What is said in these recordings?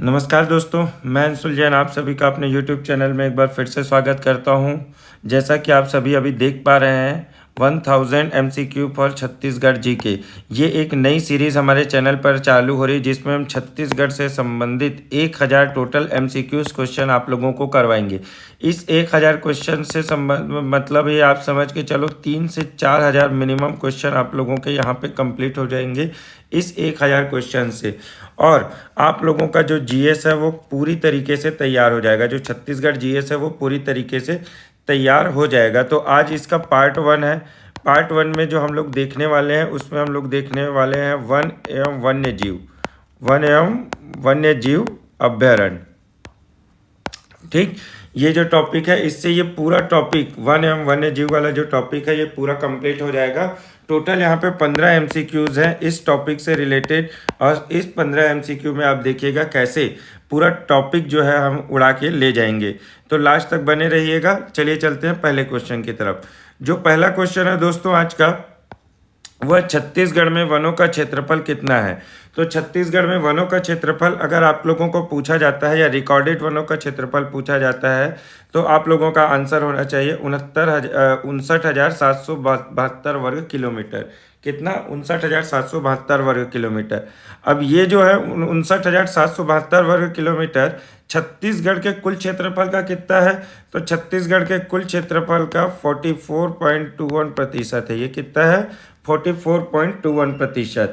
नमस्कार दोस्तों, मैं अंशुल जैन आप सभी का अपने YouTube चैनल में एक बार फिर से स्वागत करता हूं। जैसा कि आप सभी अभी देख पा रहे हैं 1000 MCQ फॉर छत्तीसगढ़ जीके, ये एक नई सीरीज़ हमारे चैनल पर चालू हो रही है जिसमें हम छत्तीसगढ़ से संबंधित 1000 टोटल MCQs क्वेश्चन आप लोगों को करवाएंगे। इस 1000 क्वेश्चन से मतलब ये आप समझ के चलो 3 से 4000 मिनिमम क्वेश्चन आप लोगों के यहाँ पे कंप्लीट हो जाएंगे इस 1000 क्वेश्चन से। और आप लोगों का जो जीएस है वो पूरी तरीके से तैयार हो जाएगा, जो छत्तीसगढ़ जीएस है वो पूरी तरीके से तैयार हो जाएगा। तो आज इसका पार्ट 1 है। पार्ट 1 में जो हम लोग देखने वाले हैं उसमें हम लोग देखने वाले हैं वन एवं वन्य जीव अभ्यारण्य। ठीक, ये जो टॉपिक है इससे ये पूरा टॉपिक वन एवं वन्य जीव वाला जो टॉपिक है ये पूरा कंप्लीट हो जाएगा। टोटल यहाँ पे 15 MCQs हैं इस टॉपिक से रिलेटेड, और इस 15 MCQ में आप देखिएगा कैसे पूरा टॉपिक जो है हम उड़ा के ले जाएंगे। तो लास्ट तक बने रहिएगा। चलिए चलते हैं पहले क्वेश्चन की तरफ। जो पहला क्वेश्चन है दोस्तों आज का, वह छत्तीसगढ़ में वनों का क्षेत्रफल कितना है। तो छत्तीसगढ़ में वनों का क्षेत्रफल अगर आप लोगों को पूछा जाता है या रिकॉर्डेड वनों का क्षेत्रफल पूछा जाता है तो आप लोगों का आंसर होना चाहिए 59,772 वर्ग किलोमीटर। कितना? 59,772 वर्ग किलोमीटर। अब ये जो है 59,772 वर्ग किलोमीटर छत्तीसगढ़ के कुल क्षेत्रफल का कितना है? तो छत्तीसगढ़ के कुल क्षेत्रफल का 44.21% है। ये कितना है? 44.21%।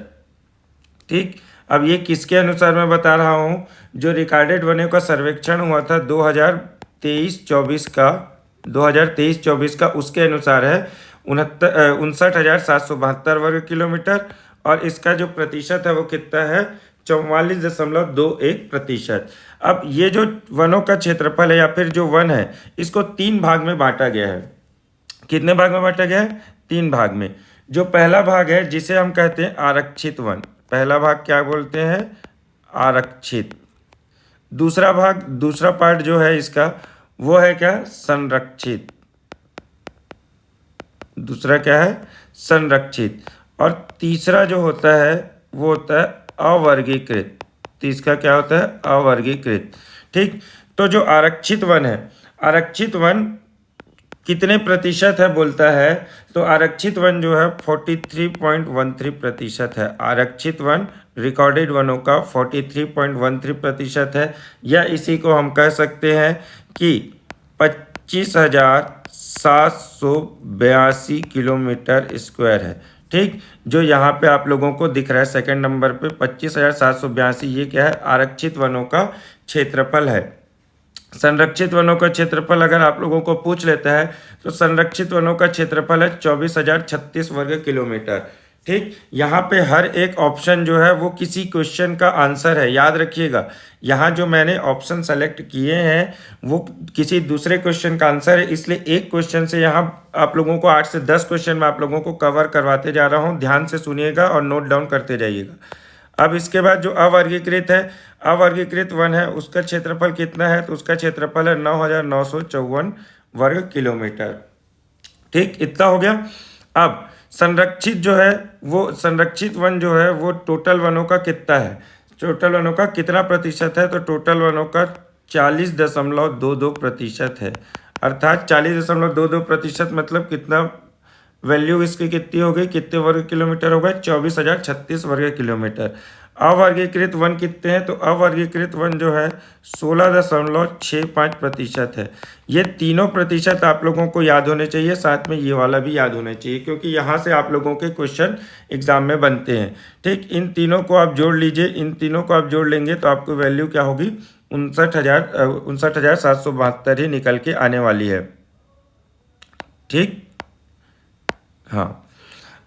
ठीक, अब ये किसके अनुसार मैं बता रहा हूँ? जो रिकॉर्डेड वनों का सर्वेक्षण हुआ था 2023-24 का उसके अनुसार है 59,772 वर्ग किलोमीटर। और इसका जो प्रतिशत है वो कितना है? 44.21%। अब ये जो वनों का क्षेत्रफल है या फिर जो वन है इसको 3 भाग में बांटा गया है। कितने भाग में बांटा गया है? 3 भाग में। जो पहला भाग है जिसे हम कहते हैं आरक्षित वन, पहला भाग क्या बोलते हैं? आरक्षित। दूसरा भाग, दूसरा पार्ट जो है इसका वो है क्या? संरक्षित। दूसरा क्या है? संरक्षित। और तीसरा जो होता है वो होता है अवर्गीकृत। तीसरा क्या होता है? अवर्गीकृत। ठीक, तो जो आरक्षित वन है, आरक्षित वन कितने प्रतिशत है बोलता है? तो आरक्षित वन जो है 43.13% है। आरक्षित वन रिकॉर्डेड वनों का 43.13% है, या इसी को हम कह सकते हैं कि 25,782 किलोमीटर स्क्वायर है। ठीक, जो यहाँ पे आप लोगों को दिख रहा है सेकंड नंबर पे 25,782, ये क्या है? आरक्षित वनों का क्षेत्रफल है। संरक्षित वनों का क्षेत्रफल अगर आप लोगों को पूछ लेता है तो संरक्षित वनों का क्षेत्रफल है 24,036 वर्ग किलोमीटर। ठीक, यहाँ पे हर एक ऑप्शन जो है वो किसी क्वेश्चन का आंसर है, याद रखिएगा। यहाँ जो मैंने ऑप्शन सेलेक्ट किए हैं वो किसी दूसरे क्वेश्चन का आंसर है, इसलिए एक क्वेश्चन से यहाँ आप लोगों को 8 से 10 क्वेश्चन में आप लोगों को कवर करवाते जा रहा हूँ। ध्यान से सुनिएगा और नोट डाउन करते जाइएगा। अब इसके बाद जो अवर्गीकृत है, अवर्गीकृत वन है उसका क्षेत्रफल कितना है? तो उसका क्षेत्रफल है 9,954 वर्ग किलोमीटर। ठीक, इतना हो गया। अब संरक्षित जो है वो, संरक्षित वन जो है वो टोटल वनों का कितना है? टोटल वनों का कितना प्रतिशत है? तो टोटल वनों का 40.22% है। अर्थात 40.22% मतलब कितना वैल्यू इसकी कितनी हो गई? कितने वर्ग किलोमीटर हो गए? 24,036 वर्ग किलोमीटर। अवर्गीकृत वन कितने हैं? तो अवर्गीकृत वन जो है 16.65% है। ये तीनों प्रतिशत आप लोगों को याद होने चाहिए, साथ में ये वाला भी याद होना चाहिए, क्योंकि यहाँ से आप लोगों के क्वेश्चन एग्जाम में बनते हैं। ठीक, इन तीनों को आप जोड़ लीजिए, इन तीनों को आप जोड़ लेंगे तो आपको वैल्यू क्या होगी? 59,772 ही निकल के आने वाली है। ठीक, हाँ,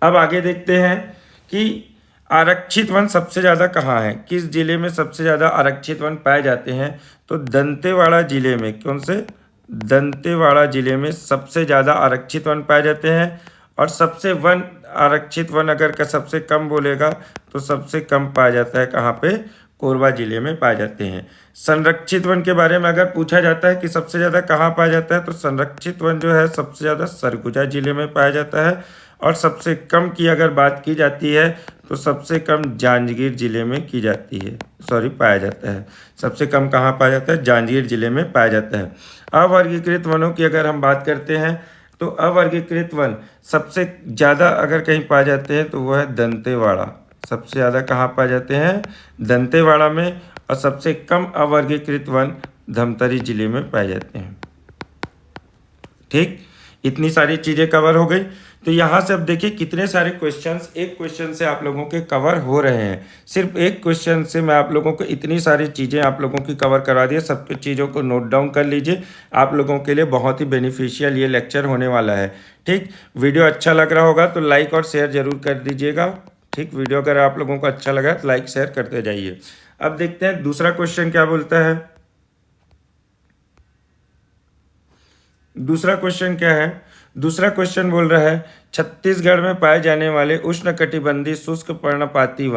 अब आगे देखते हैं कि आरक्षित वन सबसे ज़्यादा कहाँ है, किस जिले में सबसे ज़्यादा आरक्षित वन पाए जाते हैं? तो दंतेवाड़ा जिले में। कौन से? दंतेवाड़ा जिले में सबसे ज़्यादा आरक्षित वन पाए जाते हैं। और सबसे वन आरक्षित वन अगर का सबसे कम बोलेगा तो सबसे कम पाया जाता है कहाँ पे? कोरबा जिले में पाए जाते हैं। संरक्षित वन के बारे में अगर पूछा जाता है कि सबसे ज़्यादा कहाँ पाया जाता है तो संरक्षित वन जो है सबसे ज़्यादा सरगुजा जिले में पाया जाता है। और सबसे कम की अगर बात की जाती है तो सबसे कम जांजगीर जिले में की जाती है, पाया जाता है। सबसे कम कहाँ पाया जाता है? जांजगीर जिले में पाया जाता है। अवर्गीकृत वनों की अगर हम बात करते हैं तो अवर्गीकृत वन सबसे ज़्यादा अगर कहीं पाए जाते हैं तो वह है दंतेवाड़ा। सबसे ज़्यादा कहाँ पाए जाते हैं? दंतेवाड़ा में। और सबसे कम अवर्गीकृत वन धमतरी जिले में पाए जाते हैं। ठीक, इतनी सारी चीज़ें कवर हो गई। तो यहाँ से अब देखिए कितने सारे क्वेश्चंस एक क्वेश्चन से आप लोगों के कवर हो रहे हैं। सिर्फ एक क्वेश्चन से मैं आप लोगों को इतनी सारी चीज़ें आप लोगों की कवर करा दी। सब चीज़ों को नोट डाउन कर लीजिए, आप लोगों के लिए बहुत ही बेनिफिशियल ये लेक्चर होने वाला है। ठीक, वीडियो अच्छा लग रहा होगा तो लाइक और शेयर जरूर कर दीजिएगा। ठीक, वीडियो अगर आप लोगों को अच्छा लगा तो लाइक शेयर करते जाइए। अब देखते हैं दूसरा क्वेश्चन क्या बोलता है। दूसरा क्वेश्चन क्या है? दूसरा क्वेश्चन बोल रहा है छत्तीसगढ़ में पाए जाने वाले उष्णकटिबंधीय शुष्क पर्णपाती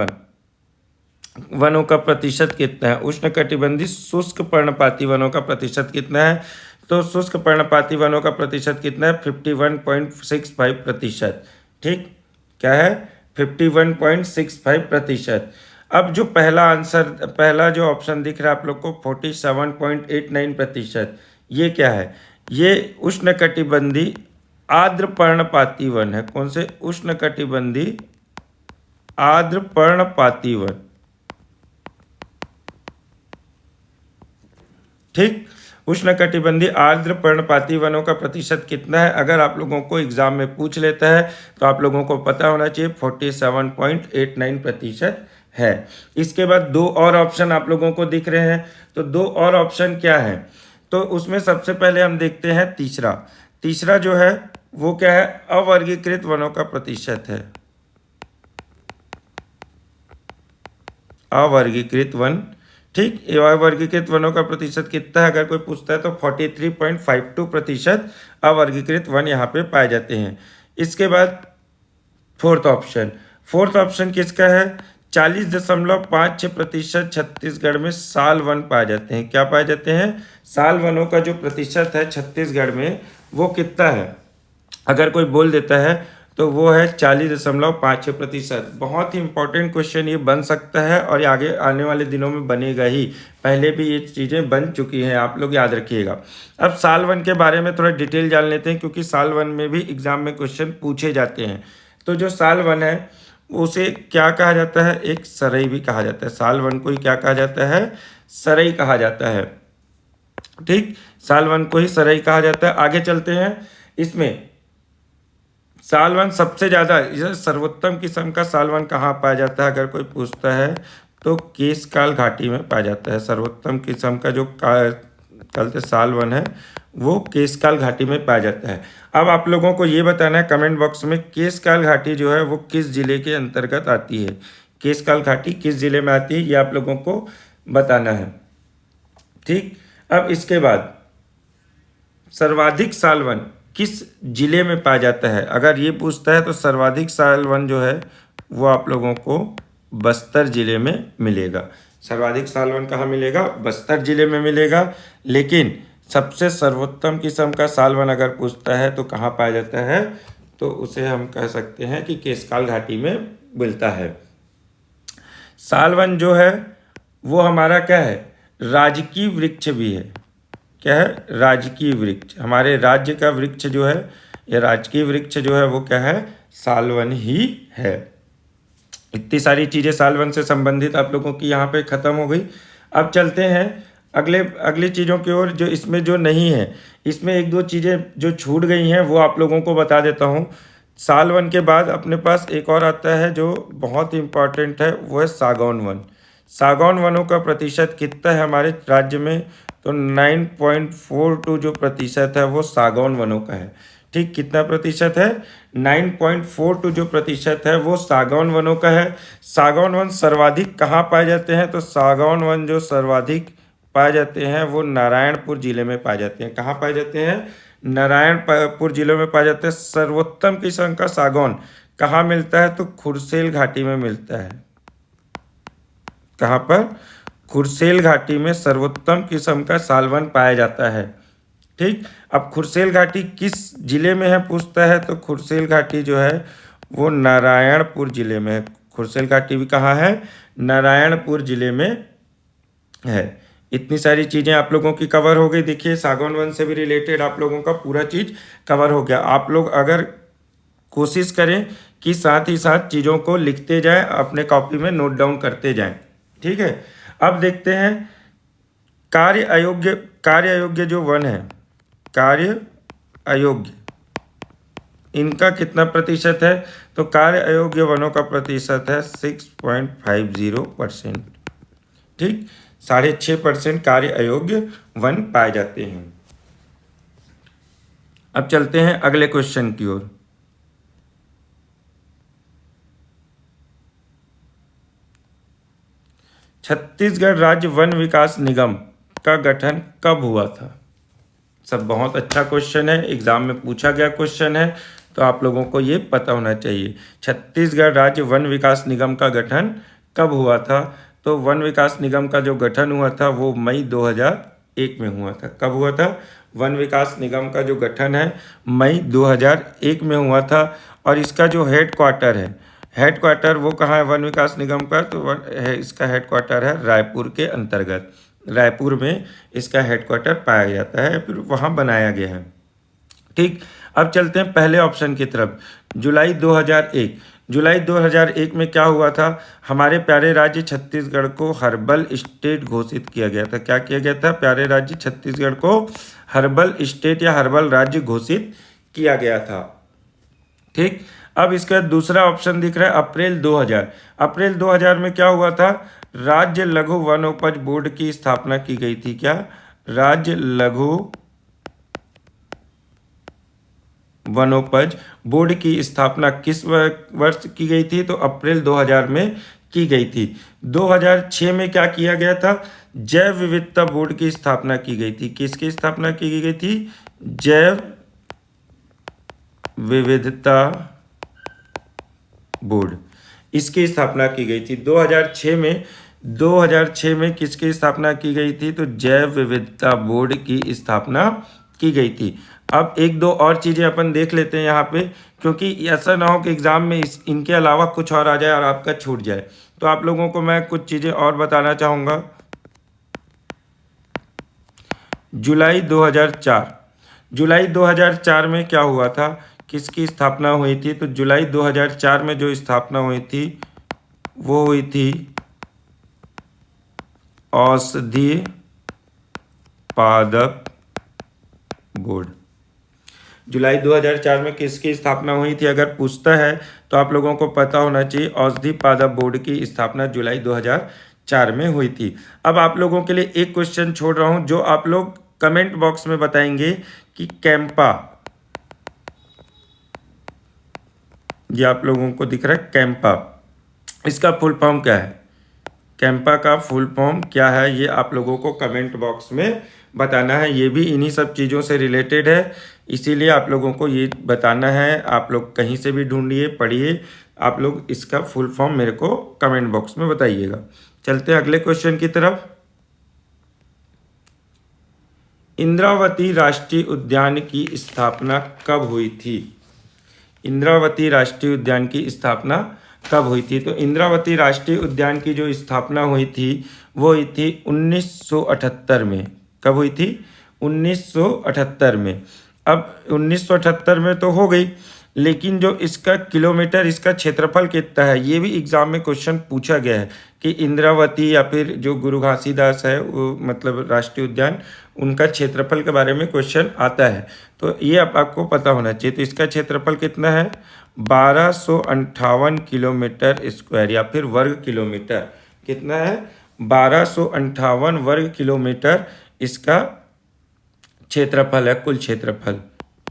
वनों का प्रतिशत कितना है? उष्णकटिबंधीय शुष्क पर्णपाती वनों का प्रतिशत कितना है? तो शुष्क पर्णपाती वनों का प्रतिशत कितना है? 51.65%। ठीक, क्या है? 51.65%। अब जो पहला जो ऑप्शन दिख रहा है आप लोग को 47.89%, ये क्या है? ये उष्णकटिबंधीय आर्द्र पर्णपाती वन है। कौन से? उष्णकटिबंधीय आर्द्र पर्णपाती वन। ठीक, उष्णकटिबंधीय आर्द्र पर्णपाती वनों का प्रतिशत कितना है? अगर आप लोगों को एग्जाम में पूछ लेता है तो आप लोगों को पता होना चाहिए 47.89% है। इसके बाद दो और ऑप्शन आप लोगों को दिख रहे हैं, तो दो और ऑप्शन क्या है? तो उसमें सबसे पहले हम देखते हैं तीसरा जो है वो क्या है? अवर्गीकृत वनों का प्रतिशत है। अवर्गीकृत वन। ठीक, अवर्गीकृत वनों का प्रतिशत कितना है अगर कोई पूछता है तो 43.52% अवर्गीकृत वन यहाँ पे पाए जाते हैं। इसके बाद फोर्थ ऑप्शन किसका है? 40.56% छत्तीसगढ़ में साल वन पाए जाते हैं। क्या पाए जाते हैं? साल वनों का जो प्रतिशत है छत्तीसगढ़ में वो कितना है? अगर कोई बोल देता है तो वो है 40.56%। बहुत ही इंपॉर्टेंट क्वेश्चन ये बन सकता है और ये आगे आने वाले दिनों में बनेगा ही। पहले भी ये चीज़ें बन चुकी हैं, आप लोग याद रखिएगा। अब साल वन के बारे में थोड़ा डिटेल जान लेते हैं, क्योंकि साल वन में भी एग्जाम में क्वेश्चन पूछे जाते हैं। तो जो साल वन है उसे क्या कहा जाता है? एक सरई भी कहा जाता है। साल वन को ही क्या कहा जाता है? सरई कहा जाता है। ठीक, साल वन को ही सरई कहा जाता है। आगे चलते हैं। इसमें साल वन सबसे ज़्यादा सर्वोत्तम किस्म का साल वन कहाँ पाया जाता है अगर कोई पूछता है तो केशकाल घाटी में पाया जाता है। सर्वोत्तम किस्म का जो कहते साल वन है वो केशकाल घाटी में पाया जाता है। अब आप लोगों को ये बताना है कमेंट बॉक्स में केशकाल घाटी जो है वो किस जिले के अंतर्गत आती है। केशकाल घाटी किस जिले में आती है ये आप लोगों को बताना है। ठीक, अब इसके बाद सर्वाधिक साल वन किस जिले में पाया जाता है अगर ये पूछता है तो सर्वाधिक साल वन जो है वो आप लोगों को बस्तर जिले में मिलेगा। सर्वाधिक साल वन कहाँ मिलेगा? बस्तर जिले में मिलेगा। लेकिन सबसे सर्वोत्तम किस्म का साल वन अगर पूछता है तो कहाँ पाया जाता है? तो उसे हम कह सकते हैं कि केशकाल घाटी में मिलता है। साल वन जो है वो हमारा क्या है? राजकीय वृक्ष भी है। क्या है? राजकीय वृक्ष। हमारे राज्य का वृक्ष जो है या राजकीय वृक्ष जो है वो क्या है? साल वन ही है। इतनी सारी चीज़ें साल वन से संबंधित आप लोगों की यहाँ पे ख़त्म हो गई। अब चलते हैं अगली चीज़ों की ओर जो इसमें जो नहीं है। इसमें एक दो चीज़ें जो छूट गई हैं वो आप लोगों को बता देता हूँ। साल वन के बाद अपने पास एक और आता है जो बहुत इंपॉर्टेंट है, वो है सागौन वन। सागौन वनों का प्रतिशत कितना है हमारे राज्य में? तो 9.42 जो प्रतिशत है वो सागौन वनों का है। ठीक, कितना प्रतिशत है? 9.42 जो प्रतिशत है वो सागौन वनों का है। सागौन वन सर्वाधिक कहाँ पाए जाते हैं? तो सागौन वन जो सर्वाधिक पाए जाते हैं वो नारायणपुर जिले में पाए जाते हैं। कहाँ पाए जाते हैं? नारायणपुर जिले में पाए जाते हैं। सर्वोत्तम किस्म का सागौन कहाँ मिलता है? तो खुरसेल घाटी में मिलता है। कहाँ पर? खुरसेल घाटी में सर्वोत्तम किस्म का साल वन पाया जाता है। ठीक। अब खुरसेल घाटी किस जिले में है पूछता है, तो खुरसेल घाटी जो है वो नारायणपुर जिले में है। खुरसेल घाटी भी कहाँ है, नारायणपुर जिले में है। इतनी सारी चीज़ें आप लोगों की कवर हो गई। देखिए सागौन वन से भी रिलेटेड आप लोगों का पूरा चीज़ कवर हो गया। आप लोग अगर कोशिश करें कि साथ ही साथ चीज़ों को लिखते जाएं, अपने कॉपी में नोट डाउन करते जाएं, ठीक है। अब देखते हैं कार्य अयोग्य जो वन है, कार्य अयोग्य, इनका कितना प्रतिशत है, तो कार्य अयोग्य वनों का प्रतिशत है 6.50%। ठीक, 6.5% कार्य अयोग्य वन पाए जाते हैं। अब चलते हैं अगले क्वेश्चन की ओर। छत्तीसगढ़ राज्य वन विकास निगम का गठन कब हुआ था। सब बहुत अच्छा क्वेश्चन है, एग्जाम में पूछा गया क्वेश्चन है, तो आप लोगों को ये पता होना चाहिए। छत्तीसगढ़ राज्य वन विकास निगम का गठन कब हुआ था, तो वन विकास निगम का जो गठन हुआ था वो मई 2001 में हुआ था। कब हुआ था, वन विकास निगम का जो गठन है मई 2001 में हुआ था। और इसका जो हेड क्वार्टर है, हेड क्वार्टर वो कहाँ है वन विकास निगम का, तो इसका हेड क्वार्टर है रायपुर के अंतर्गत, रायपुर में इसका हेड क्वार्टर पाया जाता है, फिर वहाँ बनाया गया है। ठीक, अब चलते हैं पहले ऑप्शन की तरफ। जुलाई 2001, जुलाई 2001 में क्या हुआ था, हमारे प्यारे राज्य छत्तीसगढ़ को हर्बल स्टेट घोषित किया गया था। क्या किया गया था, प्यारे राज्य छत्तीसगढ़ को हर्बल स्टेट या हर्बल राज्य घोषित किया गया था। ठीक, अब इसका दूसरा ऑप्शन दिख रहा है अप्रैल 2000। अप्रैल 2000 में क्या हुआ था, राज्य लघु वनोपज बोर्ड की स्थापना की गई थी। क्या, राज्य लघु वनोपज बोर्ड की स्थापना किस वर्ष की गई थी, तो अप्रैल 2000 में की गई थी। 2006 में क्या किया गया था, जैव विविधता बोर्ड की स्थापना की गई थी। किसकी स्थापना की गई थी, जैव विविधता बोर्ड, इसकी स्थापना की गई थी 2006 में। 2006 में किसकी स्थापना की गई थी, तो जैव विविधता बोर्ड की स्थापना की गई थी। अब एक दो और चीज़ें अपन देख लेते हैं यहाँ पे, क्योंकि ऐसा ना हो कि एग्ज़ाम में इनके अलावा कुछ और आ जाए और आपका छूट जाए। तो आप लोगों को मैं कुछ चीज़ें और बताना चाहूँगा। जुलाई 2004, जुलाई 2004 में क्या हुआ था, किसकी स्थापना हुई थी, तो जुलाई 2004 में जो स्थापना हुई थी वो हुई थी औषधि पादप बोर्ड। जुलाई 2004 में किसकी स्थापना हुई थी, अगर पूछता है तो आप लोगों को पता होना चाहिए, औषधि पादप बोर्ड की स्थापना जुलाई 2004 में हुई थी। अब आप लोगों के लिए एक क्वेश्चन छोड़ रहा हूं, जो आप लोग कमेंट बॉक्स में बताएंगे कि कैंपा, ये आप लोगों को दिख रहा है कैंपा, इसका फुल फॉर्म क्या है, कैंपा का फुल फॉर्म क्या है, ये आप लोगों को कमेंट बॉक्स में बताना है। ये भी इन्हीं सब चीज़ों से रिलेटेड है, इसीलिए आप लोगों को ये बताना है। आप लोग कहीं से भी ढूंढिए, पढ़िए, आप लोग इसका फुल फॉर्म मेरे को कमेंट बॉक्स में बताइएगा। चलते हैं अगले क्वेश्चन की तरफ। इंद्रावती राष्ट्रीय उद्यान की स्थापना कब हुई थी, इंद्रावती राष्ट्रीय उद्यान की स्थापना कब हुई थी, तो इंद्रावती राष्ट्रीय उद्यान की जो स्थापना हुई थी वो हुई थी 1978 में। कब हुई थी, 1978 में। अब 1978 में तो हो गई, लेकिन जो इसका किलोमीटर, इसका क्षेत्रफल कितना है, ये भी एग्जाम में क्वेश्चन पूछा गया है कि इंद्रावती या फिर जो गुरु घासीदास है वो मतलब राष्ट्रीय उद्यान, उनका क्षेत्रफल के बारे में क्वेश्चन आता है, तो ये आपको पता होना चाहिए। तो इसका क्षेत्रफल कितना है, 1258 किलोमीटर स्क्वायर या फिर वर्ग किलोमीटर। कितना है, 1258 वर्ग किलोमीटर इसका क्षेत्रफल है, कुल क्षेत्रफल।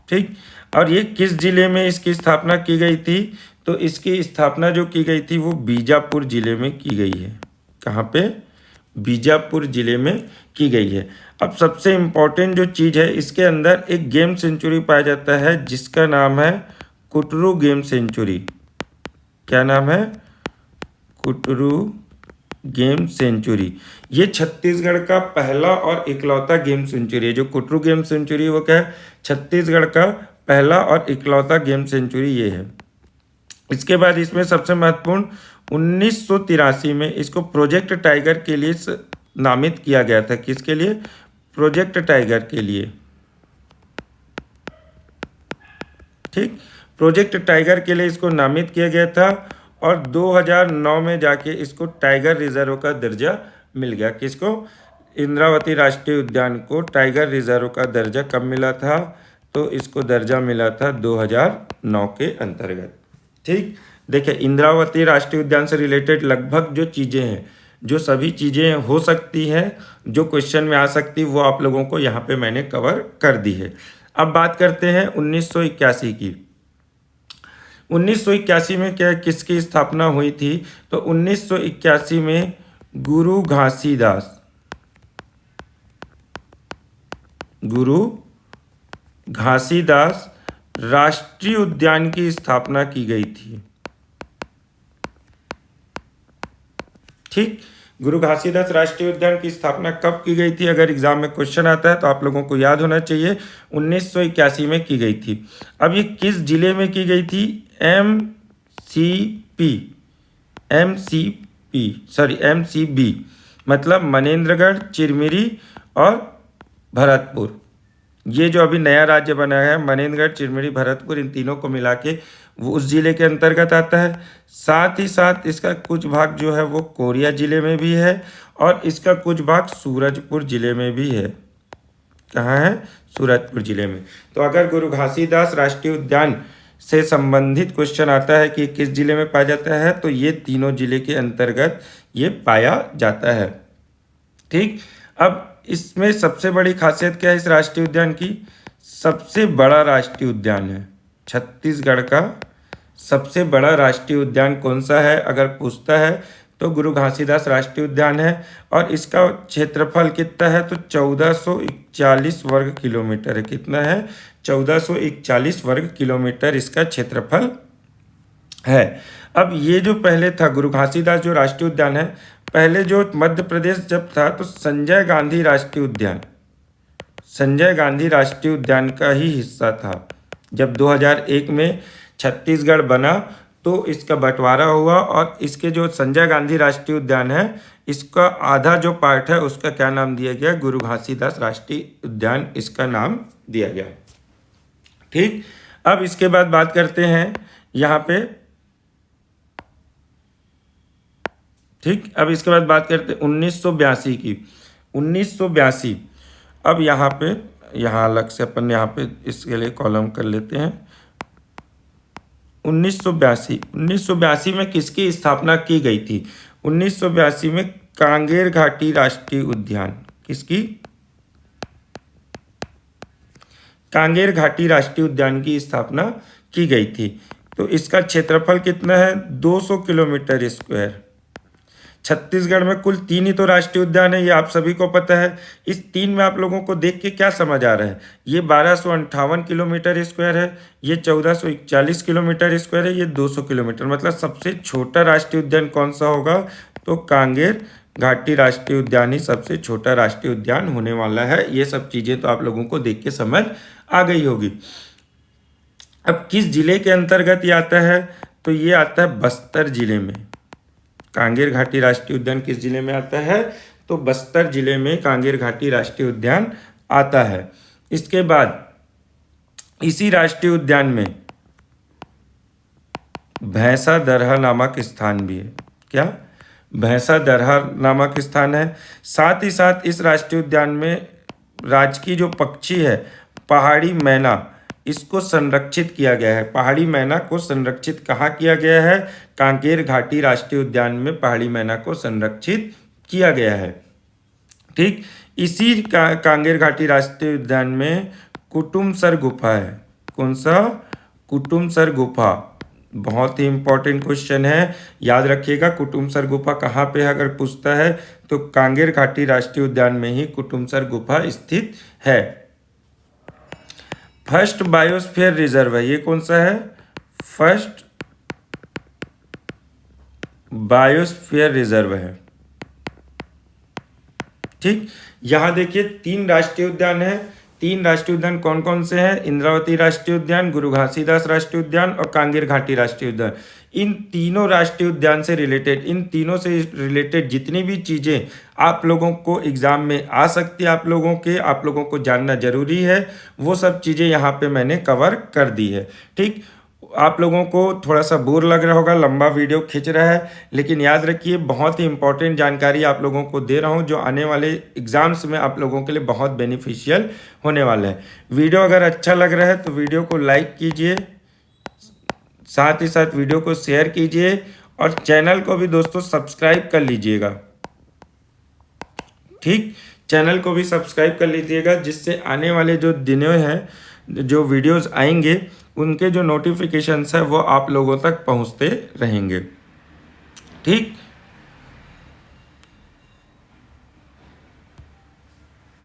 ठीक, और ये किस जिले में इसकी स्थापना की गई थी, तो इसकी स्थापना जो की गई थी वो बीजापुर जिले में की गई है। कहाँ पे, बीजापुर जिले में की गई है। अब सबसे इम्पोर्टेंट जो चीज़ है, इसके अंदर एक गेम सेंचुरी पाया जाता है जिसका नाम है कुटरू गेम सेंचुरी। क्या नाम है, कुटरू गेम सेंचुरी। ये छत्तीसगढ़ का पहला और इकलौता गेम सेंचुरी है। जो कुटरू गेम सेंचुरी वो क्या है, छत्तीसगढ़ का पहला और इकलौता गेम सेंचुरी ये है। इसके बाद इसमें सबसे महत्वपूर्ण 1983 में इसको प्रोजेक्ट टाइगर के लिए नामित किया गया था। किसके लिए? प्रोजेक्ट टाइगर के लिए। ठीक, प्रोजेक्ट टाइगर के लिए इसको नामित किया गया था और 2009 में जाके इसको टाइगर रिजर्व का दर्जा मिल गया। किसको? इंद्रावती राष्ट्रीय उद्यान को टाइगर रिजर्व का दर्जा कब मिला था? तो इसको दर्जा मिला था 2009 के अंतर्गत। ठीक, देखिए इंद्रावती राष्ट्रीय उद्यान से रिलेटेड लगभग जो चीज़ें हैं, जो सभी चीज़ें हो सकती हैं, जो क्वेश्चन में आ सकती, वो आप लोगों को यहाँ पे मैंने कवर कर दी है। अब बात करते हैं 1981 की। 1981 में क्या किसकी स्थापना हुई थी? तो 1981 में गुरु घासीदास राष्ट्रीय उद्यान की स्थापना की गई थी। ठीक, गुरु घासीदास राष्ट्रीय उद्यान की स्थापना कब की गई थी? अगर एग्जाम में क्वेश्चन आता है तो आप लोगों को याद होना चाहिए, 1981 में की गई थी। अब ये किस जिले में की गई थी? एमसीबी, मतलब मनेंद्रगढ़, चिरमिरी और भरतपुर। ये जो अभी नया राज्य बना है मनेंद्रगढ़, चिरमिरी, भरतपुर, इन तीनों को मिला के वो उस जिले के अंतर्गत आता है। साथ ही साथ इसका कुछ भाग जो है वो कोरिया जिले में भी है और इसका कुछ भाग सूरजपुर जिले में भी है। कहाँ है? सूरजपुर जिले में। तो अगर गुरु घासीदास राष्ट्रीय उद्यान से संबंधित क्वेश्चन आता है कि किस जिले में पाया जाता है, तो ये तीनों जिले के अंतर्गत ये पाया जाता है। ठीक, अब इसमें सबसे बड़ी खासियत क्या है इस राष्ट्रीय उद्यान की? सबसे बड़ा राष्ट्रीय उद्यान है। छत्तीसगढ़ का सबसे बड़ा राष्ट्रीय उद्यान कौन सा है अगर पूछता है तो गुरु घासीदास राष्ट्रीय उद्यान है। और इसका क्षेत्रफल कितना है? तो 1441 वर्ग किलोमीटर है। कितना है? 1441 वर्ग किलोमीटर इसका क्षेत्रफल है। अब ये जो पहले था गुरु घासीदास जो राष्ट्रीय उद्यान है, पहले जो मध्य प्रदेश जब था तो संजय गांधी राष्ट्रीय उद्यान का ही हिस्सा था। जब 2001 में छत्तीसगढ़ बना तो इसका बंटवारा हुआ और इसके जो संजय गांधी राष्ट्रीय उद्यान है, इसका आधा जो पार्ट है उसका क्या नाम दिया गया? गुरु घासीदास राष्ट्रीय उद्यान इसका नाम दिया गया। ठीक, अब इसके बाद बात करते हैं यहाँ पे। ठीक, अब इसके बाद बात करते हैं 1982 की। 1982, अब यहाँ पे अलग से अपन यहाँ पे इसके लिए कॉलम कर लेते हैं। 1982 में किसकी स्थापना की गई थी? 1982 में कांगेर घाटी राष्ट्रीय उद्यान। किसकी? कांगेर घाटी राष्ट्रीय उद्यान की स्थापना की गई थी। तो इसका क्षेत्रफल कितना है? 200 किलोमीटर स्क्वायर। छत्तीसगढ़ में कुल 3 ही तो राष्ट्रीय उद्यान है, ये आप सभी को पता है। इस 3 में आप लोगों को देख के क्या समझ आ रहा है? ये 1258 किलोमीटर स्क्वायर है, ये 1441 किलोमीटर स्क्वायर है, ये 200 किलोमीटर। मतलब सबसे छोटा राष्ट्रीय उद्यान कौन सा होगा? तो कांगेर घाटी राष्ट्रीय उद्यान ही सबसे छोटा राष्ट्रीय उद्यान होने वाला है। ये सब चीज़ें तो आप लोगों को देख के समझ आ गई होगी। अब किस जिले के अंतर्गत ये आता है? तो ये आता है बस्तर जिले में। कांगेर घाटी राष्ट्रीय उद्यान किस जिले में आता है? तो बस्तर जिले में कांगेर घाटी राष्ट्रीय उद्यान आता है। इसके बाद इसी राष्ट्रीय उद्यान में भैंसा दरहा नामक स्थान भी है। क्या? भैंसा दरहा नामक स्थान है। साथ ही साथ इस राष्ट्रीय उद्यान में राजकीय जो पक्षी है पहाड़ी मैना, इसको संरक्षित किया गया है। पहाड़ी मैना को संरक्षित कहाँ किया गया है? कांगेर घाटी राष्ट्रीय उद्यान में पहाड़ी मैना को संरक्षित किया गया है। ठीक, इसी कांगेर घाटी राष्ट्रीय उद्यान में कुटुमसर गुफा है। कौन सा? कुटुमसर गुफा। बहुत ही इंपॉर्टेंट क्वेश्चन है, याद रखिएगा। कुटुमसर गुफा कहाँ पे है अगर पूछता है तो कांगेर घाटी राष्ट्रीय उद्यान में ही कुटुमसर गुफा स्थित है। फर्स्ट बायोस्फीयर रिजर्व है, ये कौन सा है? फर्स्ट बायोस्फीयर रिजर्व है। ठीक, यहाँ देखिए 3 राष्ट्रीय उद्यान है। 3 राष्ट्रीय उद्यान कौन कौन से हैं? इंद्रावती राष्ट्रीय उद्यान, गुरु घासीदास राष्ट्रीय उद्यान और कांगेर घाटी राष्ट्रीय उद्यान। इन तीनों राष्ट्रीय उद्यान से रिलेटेड, इन तीनों से रिलेटेड जितनी भी चीज़ें आप लोगों को एग्ज़ाम में आ सकती है, आप लोगों को जानना जरूरी है, वो सब चीज़ें यहाँ पे मैंने कवर कर दी है। ठीक, आप लोगों को थोड़ा सा बोर लग रहा होगा, लंबा वीडियो खींच रहा है, लेकिन याद रखिए बहुत ही इंपॉर्टेंट जानकारी आप लोगों को दे रहा हूं जो आने वाले एग्जाम्स में आप लोगों के लिए बहुत बेनिफिशियल होने वाला है। वीडियो अगर अच्छा लग रहा है तो वीडियो को लाइक कीजिए, साथ ही साथ वीडियो को शेयर कीजिए और चैनल को भी दोस्तों सब्सक्राइब कर लीजिएगा। ठीक, चैनल को भी सब्सक्राइब कर लीजिएगा, जिससे आने वाले जो दिनों हैं, जो वीडियोस आएंगे, उनके जो नोटिफिकेशंस है वो आप लोगों तक पहुंचते रहेंगे। ठीक।